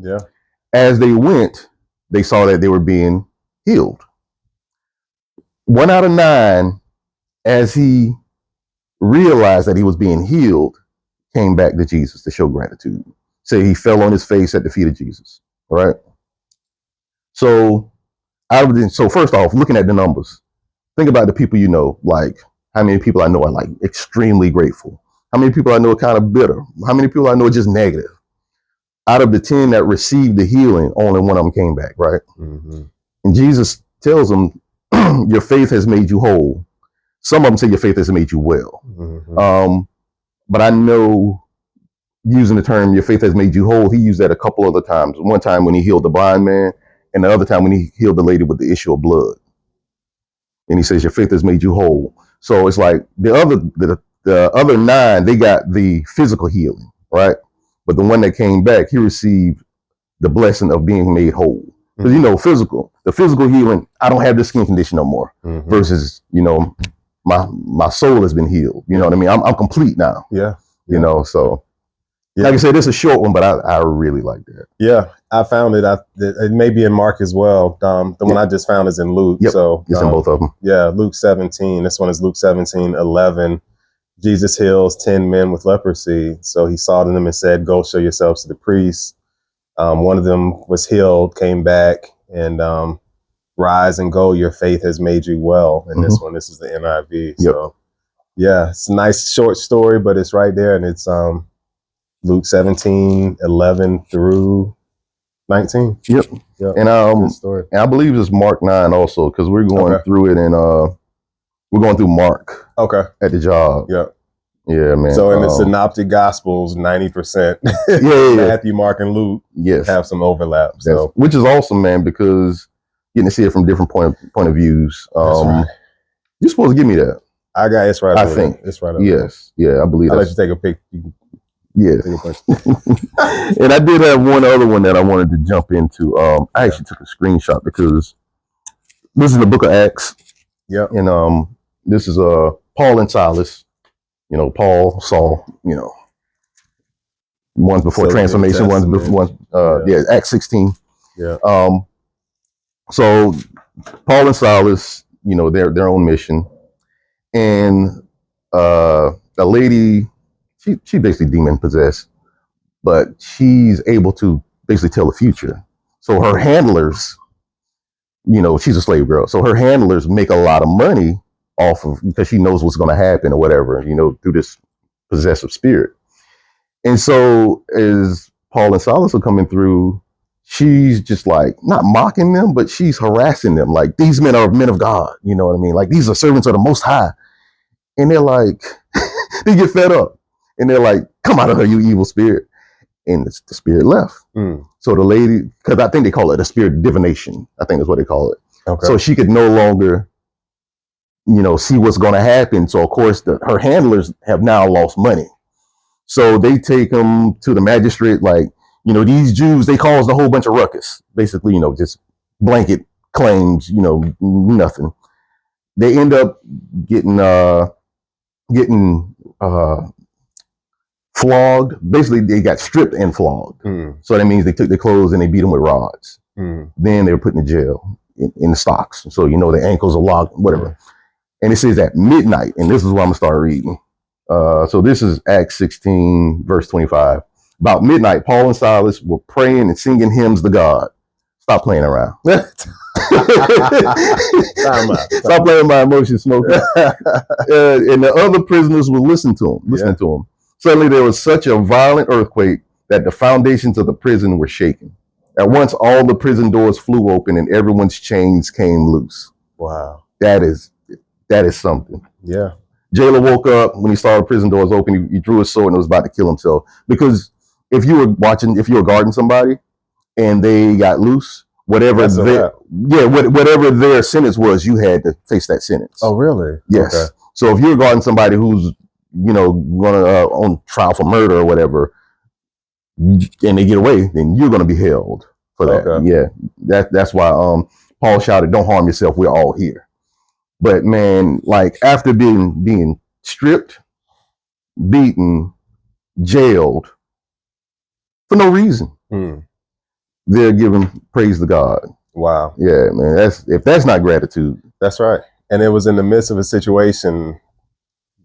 Yeah. As they went, they saw that they were being healed. 1 out of 9, as he realized that he was being healed, came back to Jesus to show gratitude. Say he fell on his face at the feet of Jesus. All right. So first off, looking at the numbers, think about the people you know. Like, how many people I know are like extremely grateful? How many people I know are kind of bitter? How many people I know are just negative? Out of the 10 that received the healing, only one of them came back, right? Mm-hmm. And Jesus tells them, your faith has made you whole. Some of them say your faith has made you well. Mm-hmm. But I know, using the term your faith has made you whole, he used that a couple other times. One time when he healed the blind man, and the other time when he healed the lady with the issue of blood. And he says your faith has made you whole. So it's like the other 9, they got the physical healing, right? But the one that came back, he received the blessing of being made whole. Because the physical healing, I don't have this skin condition no more. Mm-hmm. Versus, my soul has been healed. You know what I mean? I'm complete now. Yeah. So like I said, it's a short one, but I really like that. Yeah, I found it. It may be in Mark as well. The one I just found is in Luke. Yep. So it's in both of them. Yeah, Luke 17. This one is Luke 17:11. Jesus heals 10 men with leprosy. So he saw them and said, "Go show yourselves to the priests." One of them was healed, came back, and rise and go. Your faith has made you well. And this is the NIV. Yep. So yeah, it's a nice short story, but it's right there, and it's Luke 17:11 through 19. Yep. And I believe it's Mark 9 also, because we're going through it, and we're going through Mark. Okay. At the job. Yep. Yeah, man. So in the Synoptic Gospels, 90%. Matthew, Mark, and Luke have some overlap. So which is awesome, man, because getting to see it from different point of views. That's right. You're supposed to give me that. I got it's right. I think it's right. Yes. Yeah, I believe I'll let you take a pic. Yeah. And I did have one other one that I wanted to jump into. I actually took a screenshot because this is the book of Acts. Yep. And this is Paul and Silas. Paul, Saul, one's before transformation, one's before Acts 16. Yeah. So Paul and Silas, their own mission. And a lady, she basically demon possessed, but she's able to basically tell the future. So her handlers, she's a slave girl. So her handlers make a lot of money off of, because she knows what's going to happen or whatever, through this possessive spirit. And so as Paul and Silas are coming through, she's just like, not mocking them, but she's harassing them. Like, these men are men of God. You know what I mean? Like, these are servants of the Most High. And they're like, they get fed up. And they're like, come out of her, you evil spirit. And the spirit left. So the lady, because I think they call it a spirit of divination. I think that's what they call it. Okay. So she could no longer, see what's going to happen. So of course her handlers have now lost money. So they take them to the magistrate. Like, these Jews, they caused a whole bunch of ruckus. Basically, just blanket claims, nothing. They end up getting flogged. Basically, they got stripped and flogged. So that means they took their clothes and they beat them with rods. Then they were put in jail in the stocks. So, their ankles are locked, whatever. And it says at midnight, and this is what I'm gonna start reading. So this is Acts 16, verse 25. About midnight, Paul and Silas were praying and singing hymns to God. Stop playing around. Stop playing my emotions, Smokey. And the other prisoners were listening to him. Suddenly there was such a violent earthquake that the foundations of the prison were shaken. At once all the prison doors flew open and everyone's chains came loose. Wow. That is something. Yeah. Jailer woke up when he saw the prison doors open. He drew his sword and was about to kill himself. Because if you were guarding somebody and they got loose, whatever their sentence was, you had to face that sentence. Oh, really? Yes. Okay. So if you're guarding somebody who's, on trial for murder or whatever, and they get away, then you're gonna be held for that. Okay. Yeah. That's why Paul shouted, "Don't harm yourself. We're all here." But man, like after being stripped, beaten, jailed for no reason, they're giving praise to God. Wow. Yeah, man. If that's not gratitude. That's right. And it was in the midst of a situation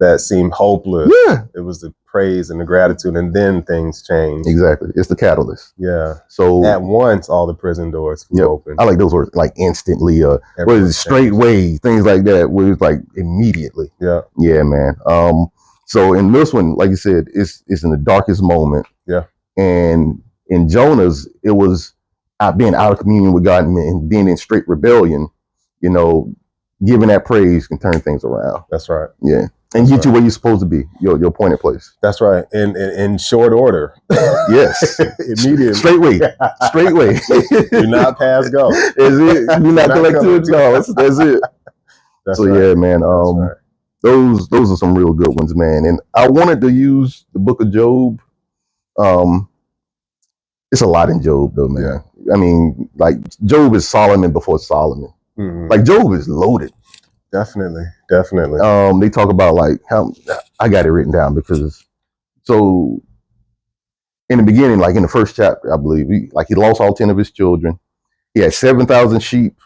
that seemed hopeless. Yeah. It was the praise and the gratitude, and then things changed. Exactly. It's the catalyst. Yeah. So at once, all the prison doors flew open. I like those words, like instantly, straightway, things like that, where it's like immediately. Yeah. Yeah, man. So in this one, like you said, it's in the darkest moment. Yeah. And in Jonah's, it was being out of communion with God and being in straight rebellion, you know, giving that praise can turn things around. That's right. Yeah. And get you where you're supposed to be, your appointed place. That's right. In short order. Yes. Immediately. Straight way. Do not pass go. Is it? Do not collect $2. That's it. That's so right. Yeah, man. Those are some real good ones, man. And I wanted to use the book of Job. It's a lot in Job, though, man. Yeah. I mean, like Job is Solomon before Solomon. Mm-hmm. Like Job is loaded. Definitely. They talk about like how I got it written down because so in the beginning, like in the first chapter, I believe he lost all 10 of his children. He had 7,000 sheep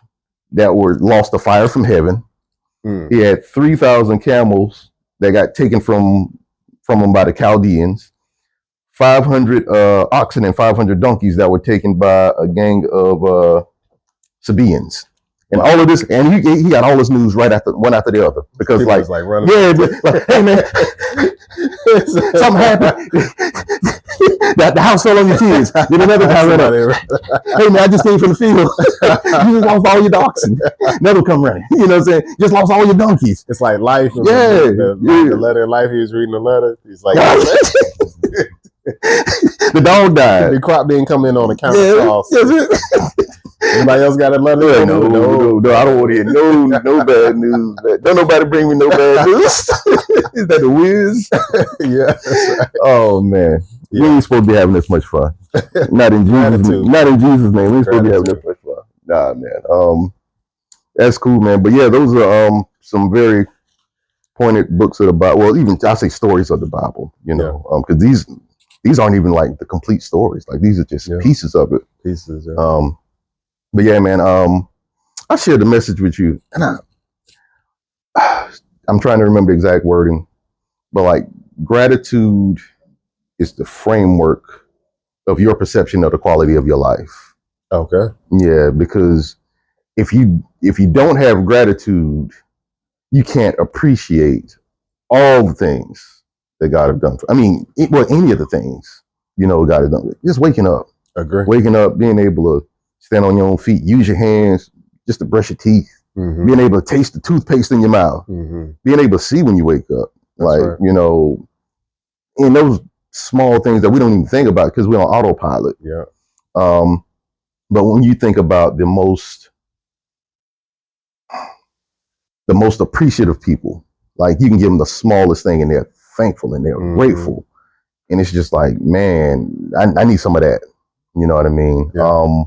that were lost to fire from heaven. He had 3,000 camels that got taken from him by the Chaldeans. 500 oxen and 500 donkeys that were taken by a gang of Sabaeans. And all of this, and he got all this news right after one after the other because hey man, something happened. The house fell on your kids. Then another guy ran up. Hey man, I just came from the field. You just lost all your oxen. Never come running. You know what I'm saying? Just lost all your donkeys. It's like life. Yeah, the letter in life. He was reading the letter. He's like. The dog died. The crop didn't come in on the counter toss. Anybody else got a letter? No, I don't want to hear no bad news. Don't nobody bring me no bad news. Is that the Wiz? Yeah. That's right. Oh man, we ain't supposed to be having this much fun. Not in Jesus' name. Not in Jesus' name. We ain't supposed to be having this much fun. Nah, man. That's cool, man. But yeah, those are some very pointed books of the Bible. Well, even I say stories of the Bible. You know, because these aren't even like the complete stories. Like these are just pieces of it. Pieces. Yeah. But yeah, man, I shared the message with you, and I'm trying to remember the exact wording, but like gratitude is the framework of your perception of the quality of your life. Okay. Yeah, because if you don't have gratitude, you can't appreciate all the things that God has done. Any of the things, God has done. Just waking up. Agree. Waking up, being able to stand on your own feet, use your hands just to brush your teeth, being able to taste the toothpaste in your mouth, being able to see when you wake up. That's right. In those small things that we don't even think about because we're on autopilot. Yeah. But when you think about the most appreciative people, like you can give them the smallest thing and they're thankful and they're grateful. And it's just like, man, I need some of that. You know what I mean? Yeah.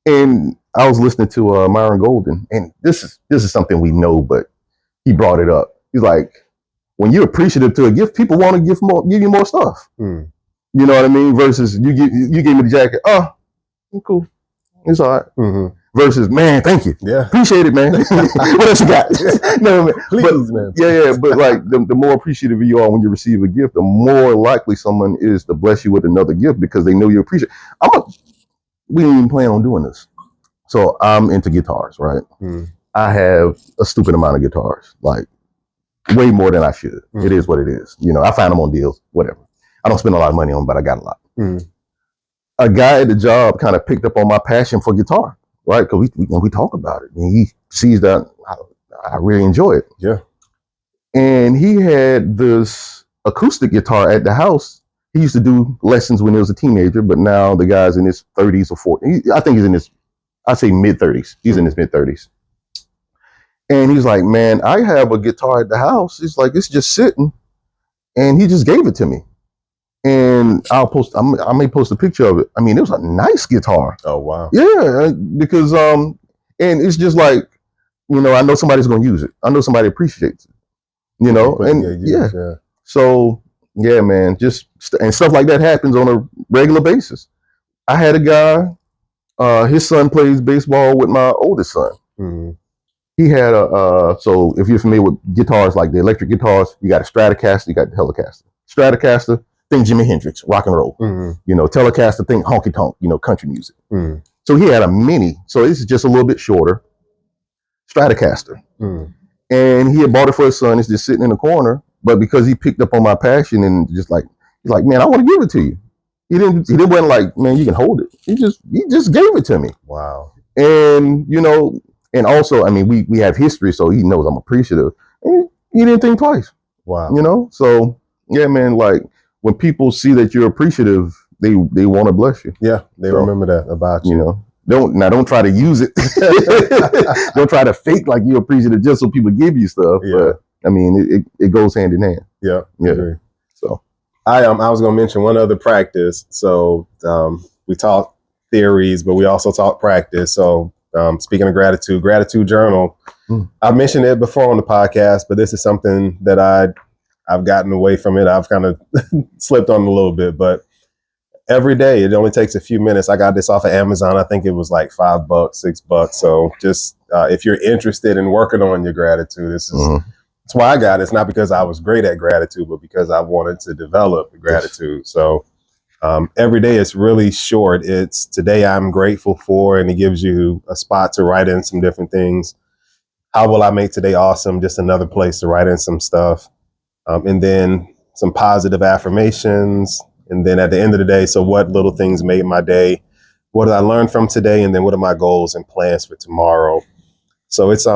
And I was listening to Myron Golden, and this is something we know, but he brought it up. He's like, when you're appreciative to a gift, people want to give you more stuff. You know what I mean? Versus you gave me the jacket. Oh, cool. It's all right. Versus, man, thank you. Yeah. Appreciate it, man. What else you got? No, man. Please, man. Yeah. But like the more appreciative you are when you receive a gift, the more likely someone is to bless you with another gift because they know you appreciate it. We didn't even plan on doing this. So I'm into guitars, right? I have a stupid amount of guitars, like way more than I should. It is what it is. I find them on deals, whatever. I don't spend a lot of money on them, but I got a lot. A guy at the job kind of picked up on my passion for guitar, right? Because we talk about it, and he sees that I really enjoy it. Yeah. And he had this acoustic guitar at the house. He used to do lessons when he was a teenager, but now the guy's in his 30s or 40s. I think he's in his, I'd say mid 30s. He's in his mid 30s. And he's like, man, I have a guitar at the house. It's like, it's just sitting. And he just gave it to me. And I may post a picture of it. I mean, it was a nice guitar. Oh, wow. Yeah, because, and it's just like, I know somebody's going to use it. I know somebody appreciates it, and yeah. So, yeah, man, and stuff like that happens on a regular basis. I had a guy, his son plays baseball with my oldest son. Mm-hmm. He had so if you're familiar with guitars, like the electric guitars, you got a Stratocaster, you got the Telecaster. Stratocaster, think Jimi Hendrix, rock and roll. Mm-hmm. Telecaster, think honky tonk, country music. Mm-hmm. So he had a mini, so this is just a little bit shorter Stratocaster. Mm-hmm. And he had bought it for his son. It's just sitting in the corner. But because he picked up on my passion and he's like, man, I want to give it to you. He didn't wasn't like, man, you can hold it. He just gave it to me. Wow. And and also, I mean, we have history, so he knows I'm appreciative. And he didn't think twice. Wow. So yeah, man, like when people see that you're appreciative, they want to bless you. Yeah, they remember that about you. Don't try to use it. Don't try to fake like you're appreciative just so people give you stuff. Yeah. But I mean, it goes hand in hand. Yeah. Yeah. So I was going to mention one other practice. So we talk theories, but we also talk practice. So speaking of gratitude journal. I've mentioned it before on the podcast, but this is something that I've gotten away from it. I've kind of slipped on a little bit, but every day it only takes a few minutes. I got this off of Amazon. I think it was like $5, $6. So just if you're interested in working on your gratitude, this is that's why I got it. It's not because I was great at gratitude, but because I wanted to develop gratitude. So every day it's really short. It's today I'm grateful for, and it gives you a spot to write in some different things. How will I make today awesome? Just another place to write in some stuff. And then some positive affirmations. And then at the end of the day, so what little things made my day? What did I learn from today? And then what are my goals and plans for tomorrow? So it's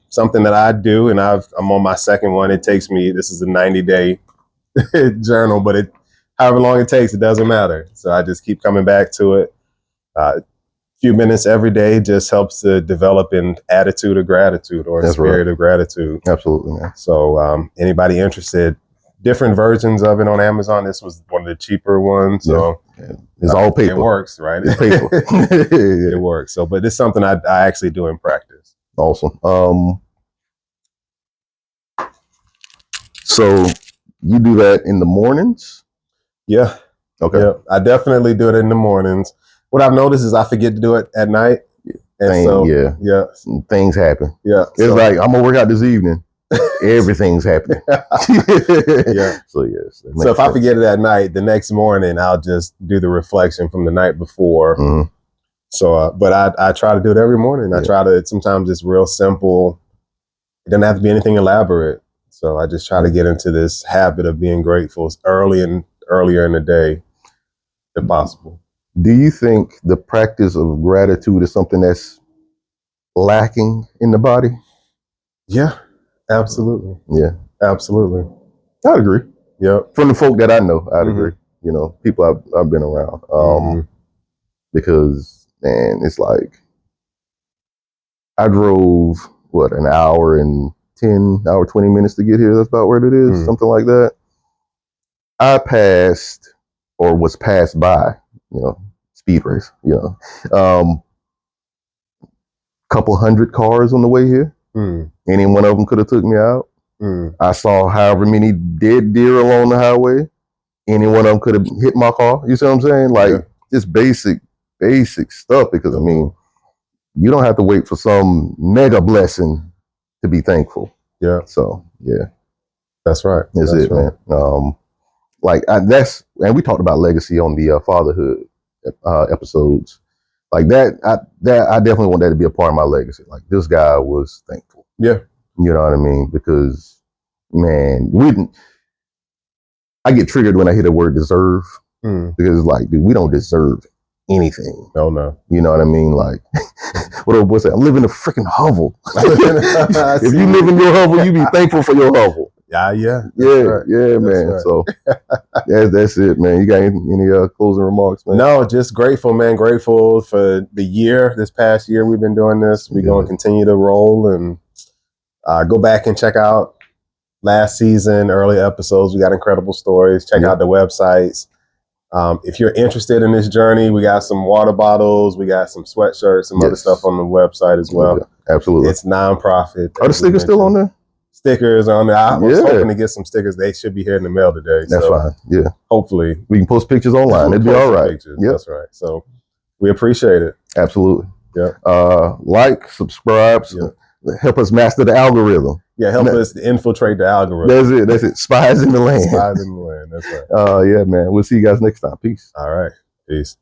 something that I do, and I'm on my second one. It takes me, this is a 90-day journal, but however long it takes, it doesn't matter. So I just keep coming back to it. A few minutes every day just helps to develop an attitude of gratitude or a spirit of gratitude. Absolutely, man. So anybody interested, different versions of it on Amazon. This was one of the cheaper ones. So it's all paper. It works, right? It's paper. It works. So, but it's something I actually do in practice. Awesome. So you do that in the mornings? Yeah. Okay. Yeah, I definitely do it in the mornings. What I've noticed is I forget to do it at night. And things happen. Yeah. It's like, I'm gonna work out this evening. Everything's happening. Yeah. So yes. So if I forget it at night, the next morning I'll just do the reflection from the night before. Mm-hmm. So, but I try to do it every morning. I try to. Sometimes it's real simple. It doesn't have to be anything elaborate. So I just try to get into this habit of being grateful earlier in the day, if possible. Do you think the practice of gratitude is something that's lacking in the body? Yeah, absolutely. Yeah, absolutely. I'd agree. Yeah, from the folk that I know, I'd agree. People I've been around. Because man, it's like I drove an hour and 20 minutes to get here. That's about where it is, something like that. I passed or was passed by, speed race, couple hundred cars on the way here. Any one of them could have took me out. I saw however many dead deer along the highway. Any one of them could have hit my car. You see what I'm saying? Like just basic stuff, because I mean, you don't have to wait for some mega blessing to be thankful. Yeah. So yeah, that's right. That's it, right, man. And we talked about legacy on the fatherhood episodes. Like that, I definitely want that to be a part of my legacy. Like this guy was thankful. Yeah. You know what I mean? Because man, I get triggered when I hear the word deserve. Because it's like, dude, we don't deserve anything. No. You know what I mean? Like, what old boy said, I'm living a freaking hovel. If you live in your hovel, you be thankful for your hovel. Yeah, man. Right. So that's it, man. You got any closing remarks, man? No, just grateful, man. Grateful for the year. This past year, we've been doing this. We're going to continue to roll and go back and check out last season, early episodes. We got incredible stories. Check out the websites. If you're interested in this journey, we got some water bottles, we got some sweatshirts, some other stuff on the website as well. Yeah, absolutely. It's nonprofit. Are the stickers still on there? Stickers on there. I was hoping to get some stickers. They should be here in the mail today. That's fine. Yeah. Hopefully. We can post pictures online. It'd be all right. Yep. That's right. So We appreciate it. Absolutely. Yeah. Like, subscribe, help us master the algorithm. Yeah, help us infiltrate the algorithm. That's it. Spies in the land. Spies in the land. That's right. Yeah, man. We'll see you guys next time. Peace. All right. Peace.